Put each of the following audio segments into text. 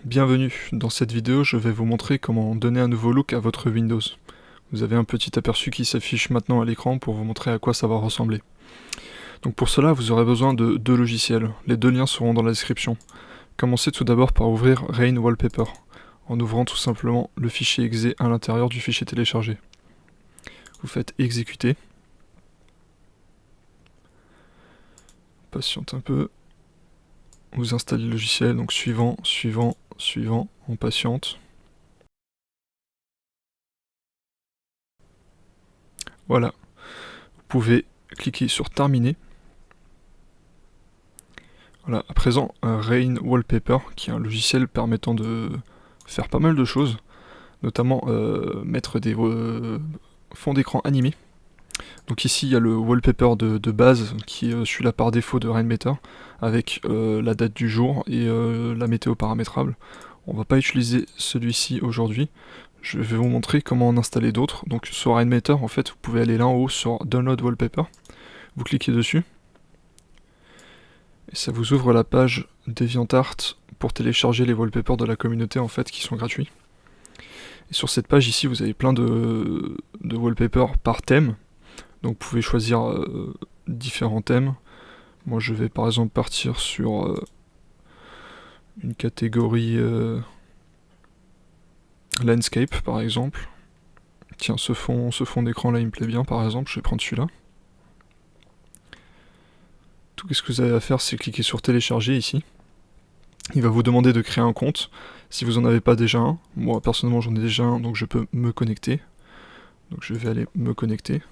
Bienvenue, dans cette vidéo je vais vous montrer comment donner un nouveau look à votre Windows. Vous avez un petit aperçu qui s'affiche maintenant à l'écran pour vous montrer à quoi ça va ressembler. Donc pour cela vous aurez besoin de deux logiciels, les deux liens seront dans la description. Commencez tout d'abord par ouvrir Rain Wallpaper, en ouvrant tout simplement le fichier exe à l'intérieur du fichier téléchargé. Vous faites exécuter. Patiente un peu. Vous installez le logiciel, donc suivant, on patiente. Voilà, vous pouvez cliquer sur terminer. Voilà, à présent, Rain Wallpaper, qui est un logiciel permettant de faire pas mal de choses, notamment mettre des fonds d'écran animés. Donc ici, il y a le wallpaper de base, qui est celui-là par défaut de Rainmeter, avec la date du jour et la météo paramétrable. On va pas utiliser celui-ci aujourd'hui. Je vais vous montrer comment en installer d'autres. Donc sur Rainmeter, en fait, vous pouvez aller là en haut sur Download Wallpaper. Vous cliquez dessus. Et ça vous ouvre la page DeviantArt pour télécharger les wallpapers de la communauté en fait qui sont gratuits. Et sur cette page ici vous avez plein de wallpapers par thème. Donc vous pouvez choisir différents thèmes. Moi je vais par exemple partir sur une catégorie landscape par exemple. Tiens, ce fond d'écran là il me plaît bien par exemple, je vais prendre celui-là. Tout ce que vous avez à faire c'est cliquer sur télécharger ici. Il va vous demander de créer un compte, si vous n'en avez pas déjà un. Moi personnellement j'en ai déjà un, donc je peux me connecter. Donc je vais aller me connecter.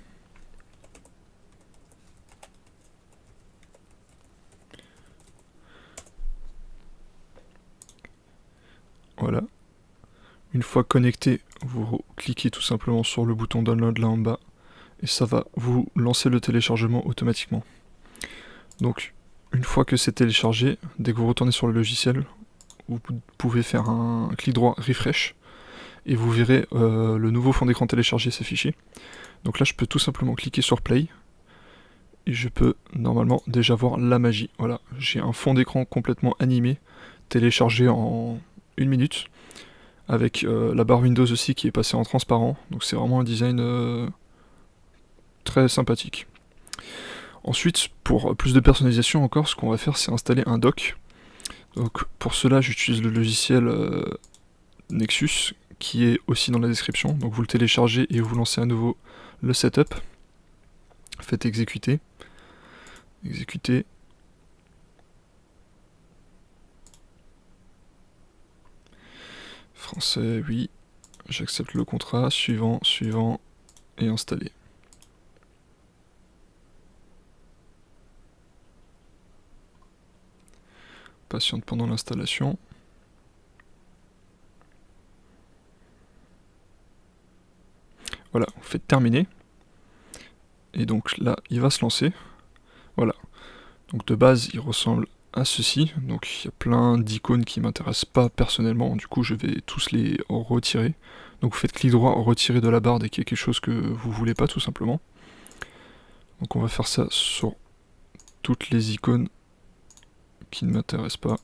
Voilà. Une fois connecté, vous cliquez tout simplement sur le bouton download là en bas, et ça va vous lancer le téléchargement automatiquement. Donc une fois que c'est téléchargé, dès que vous retournez sur le logiciel, vous pouvez faire un clic droit refresh, et vous verrez le nouveau fond d'écran téléchargé s'afficher. Donc là je peux tout simplement cliquer sur play, et je peux normalement déjà voir la magie. Voilà, j'ai un fond d'écran complètement animé, téléchargé en 1 minute, avec la barre Windows aussi qui est passée en transparent, donc c'est vraiment un design très sympathique. Ensuite, pour plus de personnalisation encore, ce qu'on va faire c'est installer un dock. Donc pour cela j'utilise le logiciel Nexus, qui est aussi dans la description, donc vous le téléchargez et vous lancez à nouveau le setup. Faites exécuter. Exécuter. Français, oui. J'accepte le contrat. Suivant, et installer. Patiente pendant l'installation. Voilà, vous faites terminer. Et donc là, il va se lancer. Voilà. Donc de base, il ressemble à ceci. Donc il y a plein d'icônes qui m'intéressent pas personnellement. Du coup, je vais tous les retirer. Donc vous faites clic droit, retirer de la barre dès qu'il y a quelque chose que vous voulez pas, tout simplement. Donc on va faire ça sur toutes les icônes qui ne m'intéressent pas.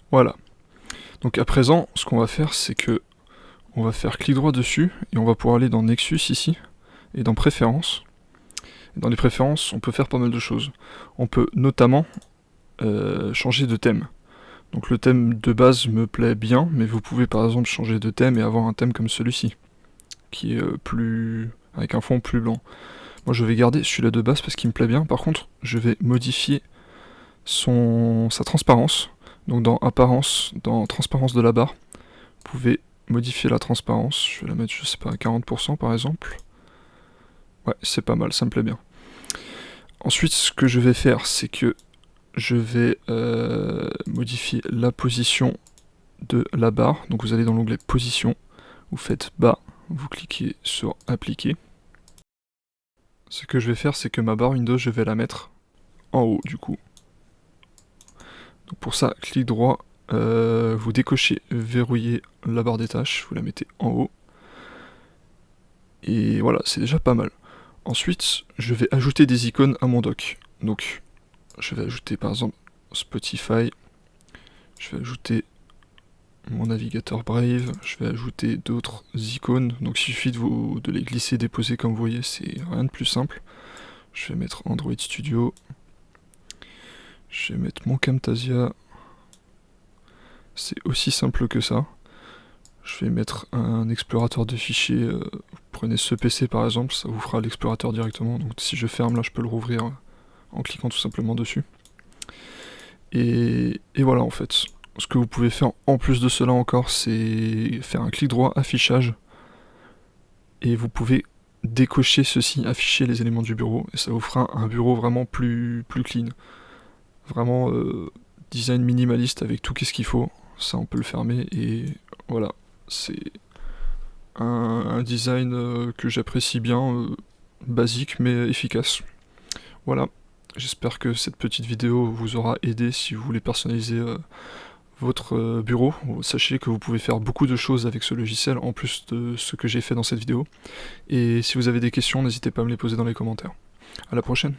Voilà. Donc à présent, ce qu'on va faire, c'est que on va faire clic droit dessus et on va pouvoir aller dans Nexus ici et dans Préférences. Et dans les préférences, on peut faire pas mal de choses. On peut notamment changer de thème. Donc le thème de base me plaît bien, mais vous pouvez par exemple changer de thème et avoir un thème comme celui-ci, qui est plus avec un fond plus blanc. Moi je vais garder celui-là de base parce qu'il me plaît bien. Par contre, je vais modifier sa transparence. Donc dans apparence, dans transparence de la barre, vous pouvez modifier la transparence. Je vais la mettre, je sais pas, à 40% par exemple. Ouais, c'est pas mal, ça me plaît bien. Ensuite, ce que je vais faire, c'est que je vais modifier la position de la barre. Donc vous allez dans l'onglet position, vous faites bas, vous cliquez sur appliquer. Ce que je vais faire, c'est que ma barre Windows, je vais la mettre en haut du coup. Donc pour ça, clic droit, vous décochez verrouiller la barre des tâches, vous la mettez en haut. Et voilà, c'est déjà pas mal. Ensuite, je vais ajouter des icônes à mon dock. Donc, je vais ajouter par exemple Spotify, je vais ajouter mon navigateur Brave, je vais ajouter d'autres icônes, donc il suffit de les glisser, déposer comme vous voyez, c'est rien de plus simple. Je vais mettre Android Studio, je vais mettre mon Camtasia, c'est aussi simple que ça. Je vais mettre un explorateur de fichiers, vous prenez ce PC par exemple, ça vous fera l'explorateur directement, donc si je ferme là je peux le rouvrir en cliquant tout simplement dessus. Et voilà en fait. Ce que vous pouvez faire en plus de cela encore, c'est faire un clic droit affichage. Et vous pouvez décocher ceci, afficher les éléments du bureau, et ça vous fera un bureau vraiment plus clean. Vraiment design minimaliste avec tout ce qu'il faut. Ça on peut le fermer et voilà. C'est un design que j'apprécie bien, basique mais efficace. Voilà. J'espère que cette petite vidéo vous aura aidé si vous voulez personnaliser votre bureau. Sachez que vous pouvez faire beaucoup de choses avec ce logiciel en plus de ce que j'ai fait dans cette vidéo. Et si vous avez des questions, n'hésitez pas à me les poser dans les commentaires. À la prochaine.